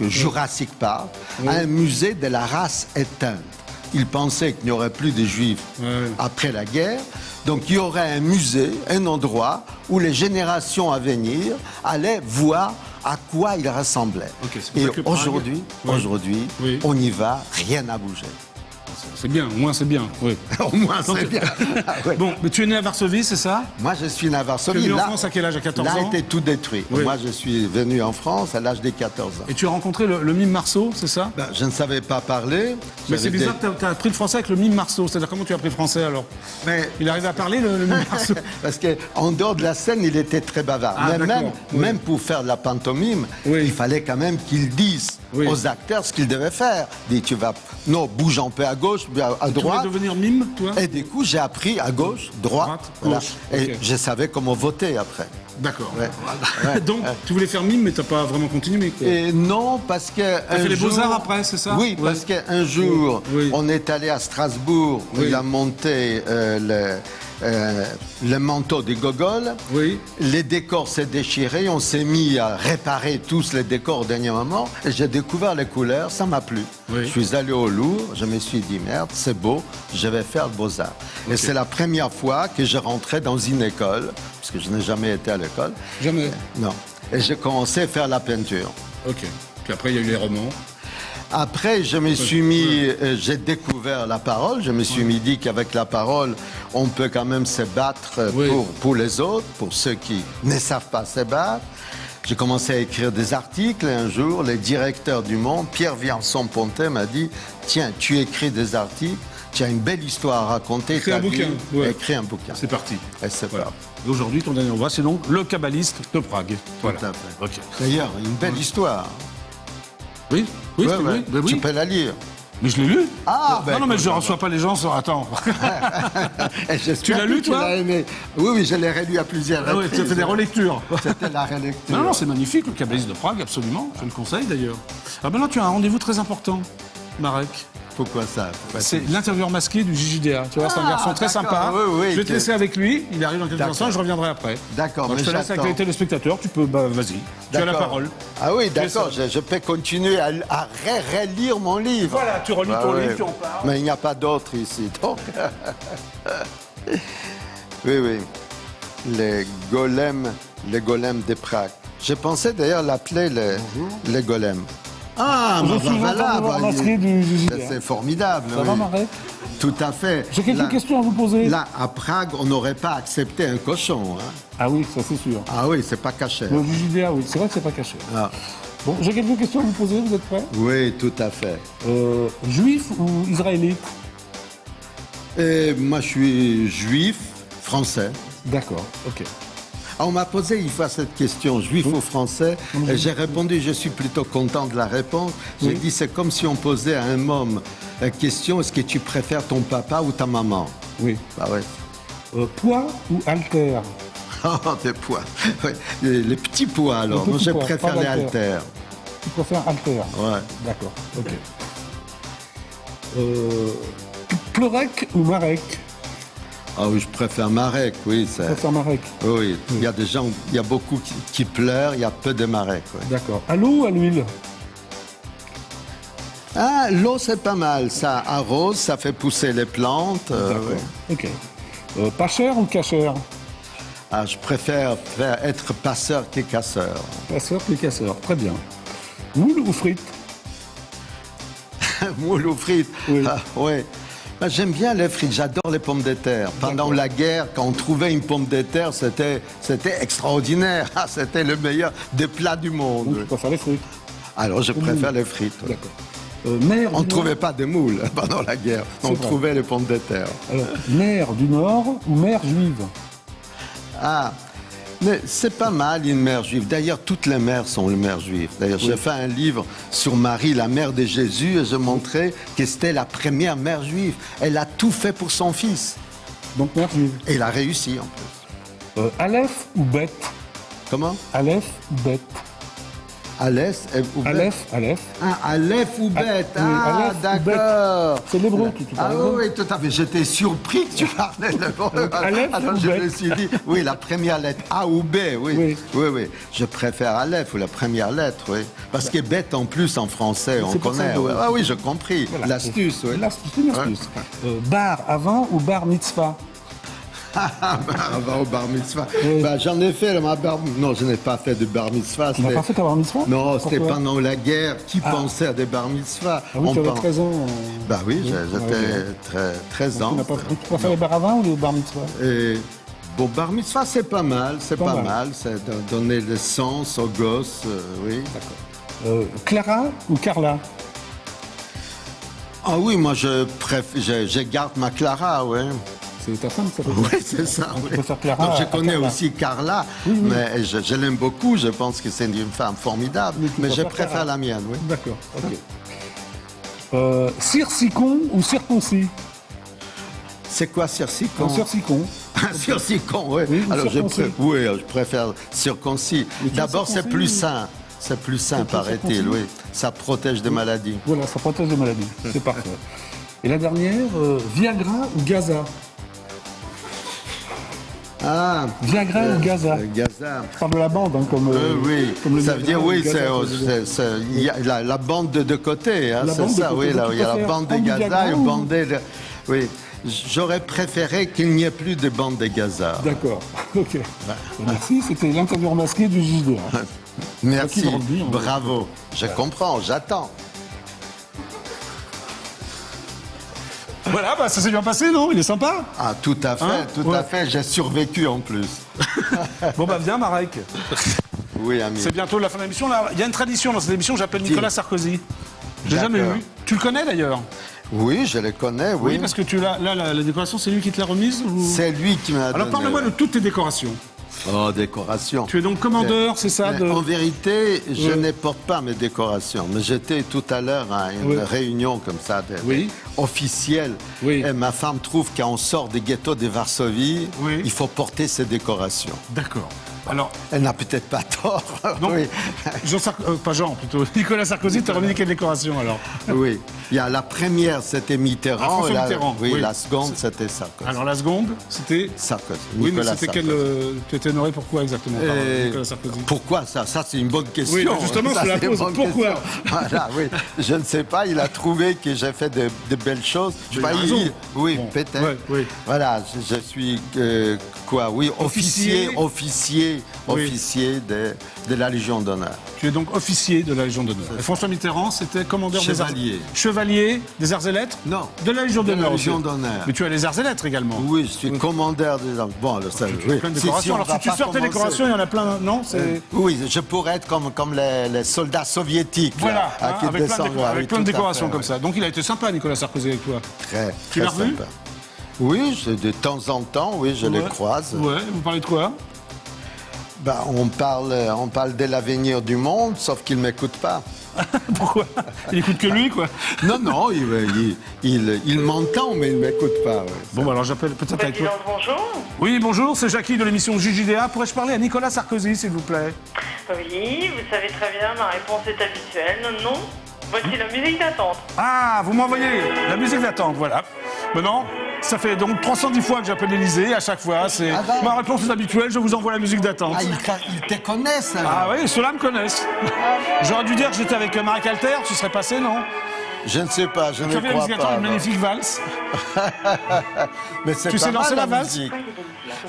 Jurassic Park, un musée de la race éteinte. Ils pensaient qu'il n'y aurait plus de juifs après la guerre. Donc il y aurait un musée, un endroit où les générations à venir allaient voir à quoi ils ressemblaient. Et aujourd'hui, on y va, rien n'a bougé. C'est bien, au moins c'est bien. Oui. Au moins c'est bien. Bon, mais tu es né à Varsovie, c'est ça? Moi je suis né à Varsovie. Tu es venu en France à quel âge? À 14 ans? Là a été tout détruit. Moi je suis venu en France à l'âge de 14 ans. Et tu as rencontré le mime Marceau, c'est ça? Je ne savais pas parler. Mais c'est bizarre que tu as appris le français avec le mime Marceau. C'est-à-dire comment tu as appris le français alors? Il arrive à parler le mime Marceau? Parce qu'en dehors de la scène, il était très bavard. Même pour faire de la pantomime, il fallait quand même qu'il dise aux acteurs ce qu'ils devaient faire. Dit, tu vas... Non, bouge un peu à gauche, à droite. Tu voulais devenir mime, toi? Et du coup, j'ai appris à gauche, droite. Gauche. Et je savais comment voter après. D'accord. Donc, tu voulais faire mime, mais tu n'as pas vraiment continué, quoi. Et non, parce que... Tu as fait les Beaux-Arts après, c'est ça? Oui, parce qu'un jour, on est allé à Strasbourg, où il a monté le manteau de Gogol. Les décors s'est déchirés, on s'est mis à réparer tous les décors au dernier moment. Et j'ai découvert les couleurs, ça m'a plu. Je suis allé au Louvre, je me suis dit, merde, c'est beau, je vais faire le Beaux-Arts. Et c'est la première fois que je rentrais dans une école, parce que je n'ai jamais été à l'école. Jamais? Non. Et j'ai commencé à faire la peinture. Ok. Puis après, il y a eu les romans. Après, je me suis mis, j'ai découvert la parole. Je me suis dit qu'avec la parole, on peut quand même se battre pour les autres, pour ceux qui ne savent pas se battre. J'ai commencé à écrire des articles et un jour, le directeur du Monde, Pierre Viançon-Pontet, m'a dit « Tiens, tu écris des articles, tu as une belle histoire à raconter. » Écris un bouquin. Écris un bouquin. C'est parti. Et c'est parti. Aujourd'hui, ton dernier endroit, c'est donc le Kabbaliste de Prague. Voilà. Tout à fait. D'ailleurs, une belle histoire. Oui, tu peux la lire. Mais je l'ai lu. Non, mais je ne reçois pas les gens sur... Attends. Tu l'as lu, toi? Oui, je l'ai relu à plusieurs reprises. Tu as fait des relectures. C'était la relecture. Non, c'est magnifique, le Kabbaliste de Prague, absolument. Je le conseille, d'ailleurs. Ah ben là, tu as un rendez-vous très important, Marek. Pourquoi ça? C'est l'intervieweur masqué du JJDA. Tu vois, c'est un garçon très sympa. Je vais te laisser avec lui. Il arrive dans quelques instants et je reviendrai après. D'accord. Je te laisse avec les téléspectateurs. Tu peux, vas-y. Tu as la parole. Ah oui, d'accord. Je peux continuer à relire mon livre. Voilà, tu relis ton livre, tu en parles. Mais il n'y a pas d'autre ici, donc. Oui. Les golems de Prague. J'ai pensé d'ailleurs l'appeler les golems. C'est formidable. Ça va, Marek? Tout à fait. J'ai quelques questions à vous poser. Là, à Prague, on n'aurait pas accepté un cochon. Ah oui, ça c'est sûr. Ah oui, c'est pas caché. Le JDA, oui, c'est vrai que c'est pas caché. Bon, j'ai quelques questions à vous poser, vous êtes prêts? Oui, tout à fait. Juif ou israélite? Moi, je suis juif, français. D'accord, ok. On m'a posé une fois cette question, juif ou français, et j'ai répondu, je suis plutôt content de la réponse. J'ai dit, c'est comme si on posait à un homme la question, est-ce que tu préfères ton papa ou ta maman? Oui. Bah ouais. Poids ou haltères? Des poids. Les petits poids, alors. Moi, je préfère les haltères. Tu préfères haltères? Ouais. D'accord, ok. Pleurec ou Marek? Ah oui, je préfère Marek, oui. Je préfère Marek. Oui, il y a des gens, il y a beaucoup qui pleurent, il y a peu de Marek. Oui. D'accord. À l'eau ou à l'huile? L'eau, c'est pas mal. Ça arrose, ça fait pousser les plantes. Ok. Pas cher ou cachère? Je préfère être passeur que casseur. Passeur que casseur, très bien. Moule ou frites? Moule ou frites? Oui. J'aime bien les frites, j'adore les pommes de terre. Pendant la guerre, quand on trouvait une pomme de terre, c'était extraordinaire. C'était le meilleur des plats du monde. Donc, tu préfères les frites? Alors, je préfère les frites. Oui. D'accord. On ne trouvait pas de moules pendant la guerre. On trouvait les pommes de terre. Alors, mer du Nord ou mer juive? Mais c'est pas mal une mère juive. D'ailleurs, toutes les mères sont les mères juives. D'ailleurs, j'ai fait un livre sur Marie, la mère de Jésus, et je montrais que c'était la première mère juive. Elle a tout fait pour son fils. Donc mère juive. Et elle a réussi en plus. Aleph ou bête? Comment? Aleph ou bête? Aleph ou bête? Aleph. Ah, Aleph ou bête. Ah, d'accord. C'est l'hébreu qui parle. Ah oui, tout à fait. J'étais surpris que tu parlais l'hébreu. Alors je me suis dit, oui, la première lettre, A ou B, oui. Oui. Je préfère Aleph ou la première lettre, oui. Parce que bête, en plus, en français, on connaît. Ah oui, j'ai compris. Voilà. L'astuce, oui. L'astuce, une astuce. Bar avant ou bar mitzvah? Avant au bar mitzvah. Oui. Bah, j'en ai fait ma bar. Non, je n'ai pas fait de bar mitzvah. Tu n'as pas fait ta bar mitzvah? Non, c'était pendant la guerre. Qui pensait à des bar mitzvah? Ah oui, tu avais 13 ans. Bah oui, j'étais 13 ans. Tu préfères les bar avant ou les bar mitzvah? Bon, bar mitzvah, c'est pas mal, c'est pas mal. C'est donner le sens aux gosses, oui. D'accord. Clara ou Carla? Ah oui, moi, je garde ma Clara, oui. C'est ta femme, ça peut Oui, c'est ça. Oui. Clara. Donc, je connais aussi Carla, mais je l'aime beaucoup. Je pense que c'est une femme formidable. Mais je préfère la mienne, oui. D'accord, ok. Circicon ou circoncis? C'est quoi circicon? Circicon. Circicon, oui. Alors, je préfère circoncis. D'abord, c'est plus sain. C'est plus sain, paraît-il, oui. Ça protège des maladies. Voilà, ça protège des maladies. C'est parfait. Et la dernière, Viagra ou Gaza? Ah, Viagra ou Gaza? Gaza. Je parle de la bande, hein, comme. Oui, comme ça veut dire, oui, il y a la bande de côté, hein, c'est ça, oui, là, il y a la bande de Gaza et une bande de. Oui, j'aurais préféré qu'il n'y ait plus de bande de Gaza. D'accord, ok. Merci, c'était l'interview masqué du JDA. Merci, bravo. Je comprends, j'attends. Voilà, bah, ça s'est bien passé, non? Il est sympa? Ah, tout à fait, tout à fait. J'ai survécu en plus. Bon, bah, viens, Marek. Oui, ami. C'est bientôt la fin de l'émission. Il y a une tradition dans cette émission, j'appelle Nicolas Sarkozy. Je l'ai jamais eu. Tu le connais, d'ailleurs? Oui, je le connais, oui. Oui, parce que la décoration, c'est lui qui te l'a remise ou... C'est lui qui m'a donné. Alors, parle-moi de toutes tes décorations. Oh, décoration. Tu es donc commandeur, c'est ça En vérité, je ne porte pas mes décorations. Mais j'étais tout à l'heure à une réunion comme ça, officielle. Oui. Et ma femme trouve qu'on sort des ghettos de Varsovie, il faut porter ces décorations. D'accord. Alors, elle n'a peut-être pas tort. Donc, pas Jean, plutôt. Nicolas Sarkozy t'a remis quelle décoration, alors? Oui. Il y a la première, c'était Mitterrand. Mitterrand. Oui, la seconde, c'était Sarkozy. Alors, la seconde, c'était Sarkozy. Oui, mais c'était quel... Tu étais honoré pourquoi exactement par Nicolas Sarkozy? Pourquoi ça? Ça, c'est une bonne question. Oui, justement, je la pose. Pourquoi? Voilà, oui. Je ne sais pas. Il a trouvé que j'ai fait de belles choses. Oui, bon, peut-être. Oui. Voilà, je suis officier de la Légion d'honneur. Tu es donc officier de la Légion d'honneur. Et François Mitterrand, c'était commandeur des arts... Chevalier des arts et lettres? Non. De la Légion d'honneur. d'honneur. Mais tu as les arts et lettres également. Oui, je suis commandeur des arts. Bon, alors ça, plein de décorations. Alors, si tu sors tes décorations, il y en a plein, non? Oui, je pourrais être comme les soldats soviétiques. Voilà, avec plein de décorations comme ça. Donc, il a été sympa, Nicolas Sarkozy, avec toi. Très, tu l'as revu? Oui, de temps en temps, oui, je les croise. Ouais, vous parlez de quoi? Bah, on parle de l'avenir du monde, sauf qu'il ne m'écoute pas. Pourquoi? Il n'écoute que lui, quoi. Non, il m'entend, mais il ne m'écoute pas. Ouais, bon, bah alors j'appelle peut-être avec toi. Bonjour. Oui, bonjour, c'est Jackie de l'émission JJDA. Pourrais-je parler à Nicolas Sarkozy, s'il vous plaît? Oui, vous savez très bien, ma réponse est habituelle. Non. Voici la musique d'attente. Ah, vous m'envoyez la musique d'attente, voilà. Maintenant, ça fait donc 310 fois que j'appelle l'Élysée, à chaque fois, c'est ma réponse est habituelle, je vous envoie la musique d'attente. Ah, ils te connaissent, alors. Ah oui, ceux-là me connaissent. J'aurais dû dire que j'étais avec Marek Alter, tu serais passé, non? Je ne sais pas, je ne crois pas. Une magnifique valse. Mais c'est tu sais danser la valse?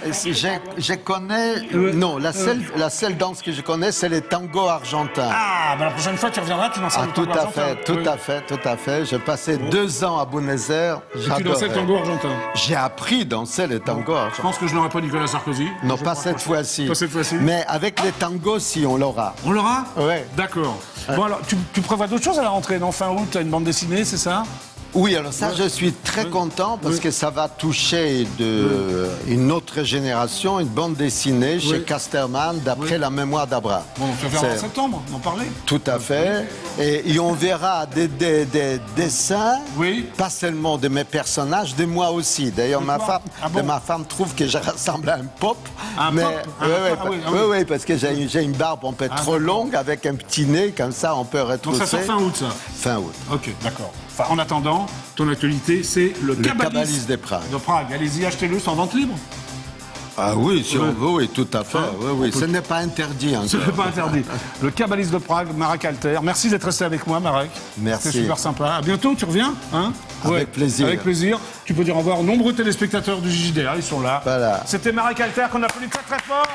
Je connais... Non, la seule danse que je connais, c'est les tangos argentins. Ah, ben la prochaine fois, tu reviendras, tu danseras le tango argentin. Tout à fait. J'ai passé 2 ans à Buenos Aires. Tu dansais le tango argentin? J'ai appris à danser le tango argentin. Je pense que je n'aurai pas Nicolas Sarkozy. Non, pas cette fois-ci. Pas cette fois-ci. Mais avec les tangos, si, on l'aura. On l'aura? Oui. D'accord. Bon, alors, tu prévois d'autres choses à la rentrée? Non, fin août, tu as une bande dessinée, c'est ça? Oui, alors ça, je suis très content parce que ça va toucher une autre génération, une bande dessinée chez Casterman, d'après la mémoire d'Abraham. Bon, tu vas faire en septembre, on en parlait. Tout à fait. Et on verra des dessins, pas seulement de mes personnages, de moi aussi. D'ailleurs, ma femme trouve que je ressemble à un pop. Oui, parce que j'ai une barbe un peu trop longue, avec un petit nez, comme ça, on peut retrousser. Donc ça sort fin août, ça? Fin août. Ok, d'accord. Enfin, en attendant, ton actualité, c'est le Cabaliste de Prague. De Prague. Allez-y, achetez-le sans vente libre. Ah oui, si on veut, oui, tout à fait. Ce n'est pas interdit. Ce n'est pas interdit. Le Cabaliste de Prague, Marek Alter. Merci d'être resté avec moi, Marek. Merci. C'était super sympa. À bientôt, tu reviens, hein? Avec plaisir. Avec plaisir. Tu peux dire au revoir aux nombreux téléspectateurs du JDR, ils sont là. Voilà. C'était Marek Alter qu'on applaudit très très fort.